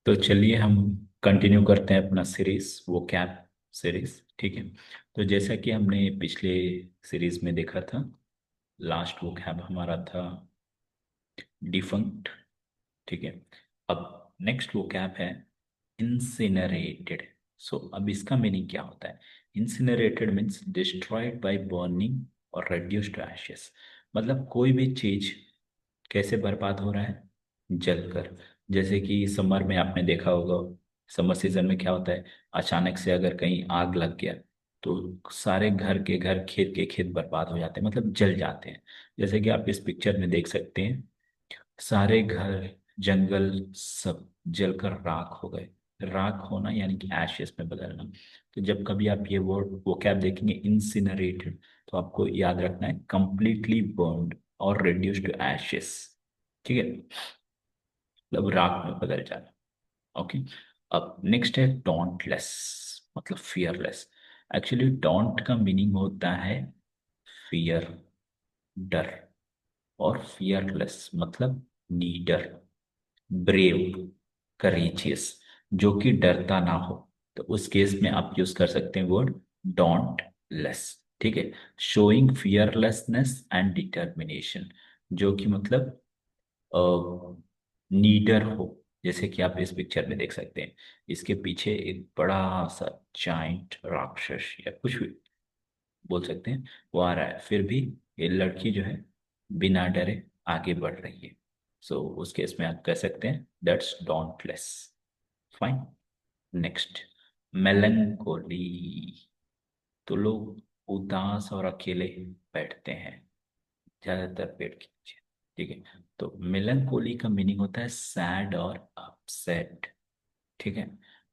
तो चलिए हम कंटिन्यू करते हैं अपना सीरीज वो कैब सीरीज। ठीक है। तो जैसा कि हमने पिछले सीरीज में देखा था, लास्ट वो कैब हमारा था डिफंक्ट। ठीक है। अब नेक्स्ट वो कैब है इंसिनरेटेड। सो अब इसका मीनिंग क्या होता है? इंसिनरेटेड मीन्स डिस्ट्रॉयड बाय बर्निंग और रेड्यूस्ड टू एशेस। मतलब कोई भी चीज कैसे बर्बाद हो रहा है? जलकर। जैसे कि समर में आपने देखा होगा, समर सीजन में क्या होता है, अचानक से अगर कहीं आग लग गया तो सारे घर के घर, खेत के खेत बर्बाद हो जाते हैं, मतलब जल जाते हैं। जैसे कि आप इस पिक्चर में देख सकते हैं, सारे घर, जंगल सब जलकर राख हो गए। राख होना यानी कि एशेस में बदलना। तो जब कभी आप ये वर्ड वो क्या देखेंगे इंसिनरेटेड, तो आपको याद रखना है कंप्लीटली बर्न्ड और रिड्यूस्ड टू एशेस। ठीक है, मतलब राख में बदल जाना। ओके। अब नेक्स्ट है डोंटलेस, मतलब फियरलेस। एक्चुअली डोंट का मीनिंग होता है फियर, डर। और फियरलेस मतलब नीडर, ब्रेव, करेजियस, जो कि डरता ना हो। तो उस केस में आप यूज कर सकते हैं वर्ड डोंट लेस। ठीक है। शोइंग फियरलेसनेस एंड डिटर्मिनेशन, जो कि मतलब नीडर हो। जैसे कि आप इस पिक्चर में देख सकते हैं, इसके पीछे एक बड़ा सा जाइंट राक्षस या कुछ भी बोल सकते हैं, वो आ रहा है, फिर भी ये लड़की जो है बिना डरे आगे बढ़ रही है। सो उस केस में आप कह सकते हैं दैट्स डोंटलेस। फाइन। नेक्स्ट, मेलंकोली। तो लोग उदास और अकेले बैठते हैं ज्यादातर पेड़ के नीचे। ठीक है। तो मेलंकोली का मीनिंग होता है सैड और अपसेट। ठीक है।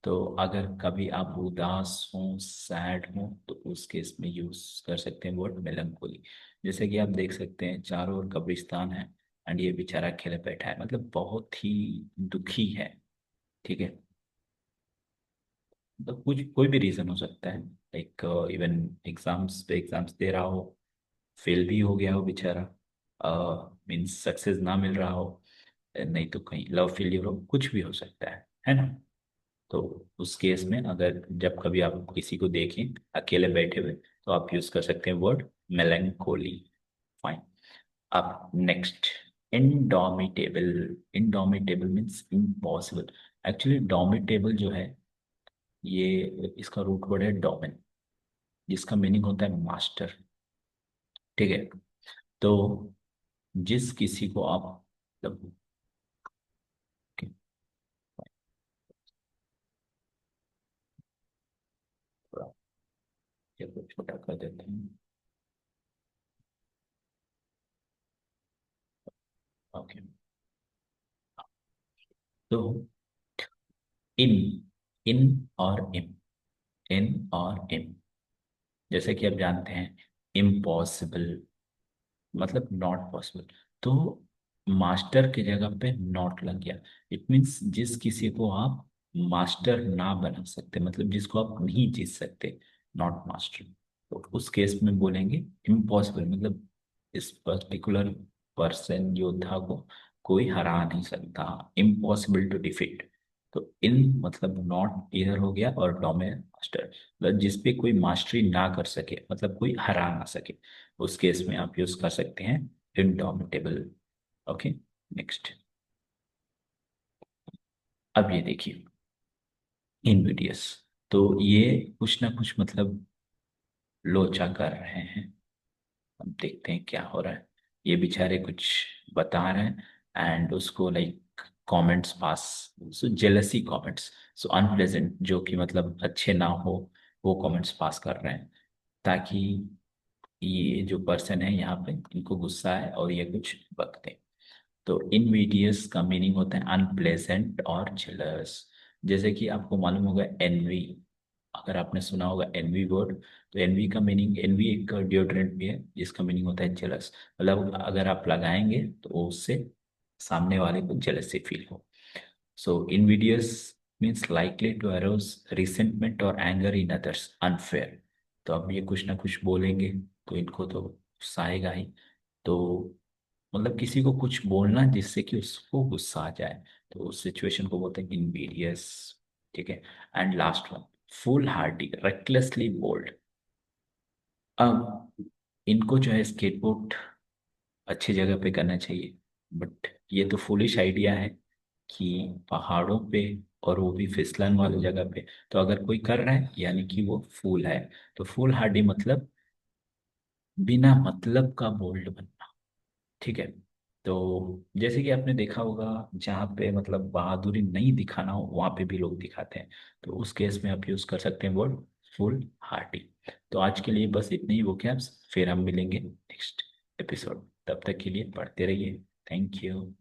तो अगर कभी आप उदास हो, सैड हो, तो उस केस में यूज कर सकते हैं वर्ड मेलंकोली। जैसे कि आप देख सकते हैं चारों ओर कब्रिस्तान है एंड ये बेचारा अकेले बैठा है, मतलब बहुत ही दुखी है। ठीक है। तो कुछ कोई भी रीजन हो सकता है, लाइक इवन एग्जाम्स पे एग्जाम्स दे रहा हो, फेल भी हो गया हो बेचारा, मीन्स सक्सेस ना मिल रहा हो, नहीं तो कहीं लव फेलियर हो, कुछ भी हो सकता है ना। तो उस केस में अगर जब कभी आप किसी को देखें अकेले बैठे हुए, तो आप यूज कर सकते हैं वर्ड मेलंकोली। फाइन। अब next, indomitable. Indomitable means impossible. Actually domitable जो है, ये इसका रूट वर्ड है डोमिन, जिसका मीनिंग होता है मास्टर। ठीक है। तो जिस किसी को आप मतलब, थोड़ा ये को छोटा कर देते हैं। ओके। तो इन, इन और इन और इम, जैसे कि आप जानते हैं इम्पॉसिबल मतलब नॉट पॉसिबल। तो मास्टर की जगह पे नॉट लग गया। इट मीन्स जिस किसी को आप मास्टर ना बना सकते, मतलब जिसको आप नहीं जीत सकते, नॉट मास्टर। तो उस केस में बोलेंगे इम्पॉसिबल, मतलब इस पर्टिकुलर पर्सन, योद्धा को कोई हरा नहीं सकता, इम्पॉसिबल टू डिफीट। तो इन मतलब नॉट इधर हो गया, और डोमिनेट मास्टर मतलब जिसपे कोई मास्टरी ना कर सके, मतलब कोई हरा ना सके, उस केस में आप यूज कर सकते हैं इनडोमिटेबल। ओके। नेक्स्ट, अब ये देखिए इनविडियस। तो ये कुछ ना कुछ मतलब लोचा कर रहे हैं। अब देखते हैं क्या हो रहा है। ये बेचारे कुछ बता रहे हैं एंड उसको लाइक कमेंट्स पास, सो जेलसी कमेंट्स, सो अनप्लेजेंट, जो कि मतलब अच्छे ना हो, वो कमेंट्स पास कर रहे हैं, ताकि ये जो पर्सन है यहाँ पे इनको गुस्सा है और ये कुछ बकते हैं। तो इनवीडियस का मीनिंग होता है अनप्लेजेंट और जेलस। जैसे कि आपको मालूम होगा एनवी, अगर आपने सुना होगा एनवी वर्ड, तो एनवी का मीनिंग, एनवी एक डिओड्रेंट भी है जिसका मीनिंग होता है जेलस। मतलब अगर आप लगाएंगे तो वो उससे सामने वाले को जेलसी फील हो। So invidious means likely to arouse resentment और एंगर इन अदर्स अनफेयर। तो अब ये कुछ ना कुछ बोलेंगे तो इनको तो गुस्सा आएगा ही। तो मतलब किसी को कुछ बोलना जिससे कि उसको गुस्सा आ जाए, तो उस सिचुएशन को बोलते हैं इनवीडियस। ठीक है। And last one, foolhardy, recklessly bold. अब इनको जो है स्केटबोर्ड अच्छी जगह पे करना चाहिए, बट ये तो फुलिश आइडिया है कि पहाड़ों पे, और वो भी फिसलन वाली जगह पे, तो अगर कोई कर रहा है यानी कि वो फूल है। तो फूल हार्डी मतलब बिना मतलब का बोल्ड बनना। ठीक है। तो जैसे कि आपने देखा होगा, जहाँ पे मतलब बहादुरी नहीं दिखाना हो वहां पे भी लोग दिखाते हैं, तो उस केस में आप यूज कर सकते हैं वर्ड फुल हार्टी। तो आज के लिए बस इतने ही vocabs, फिर हम मिलेंगे नेक्स्ट एपिसोड। तब तक के लिए पढ़ते रहिए। Thank you.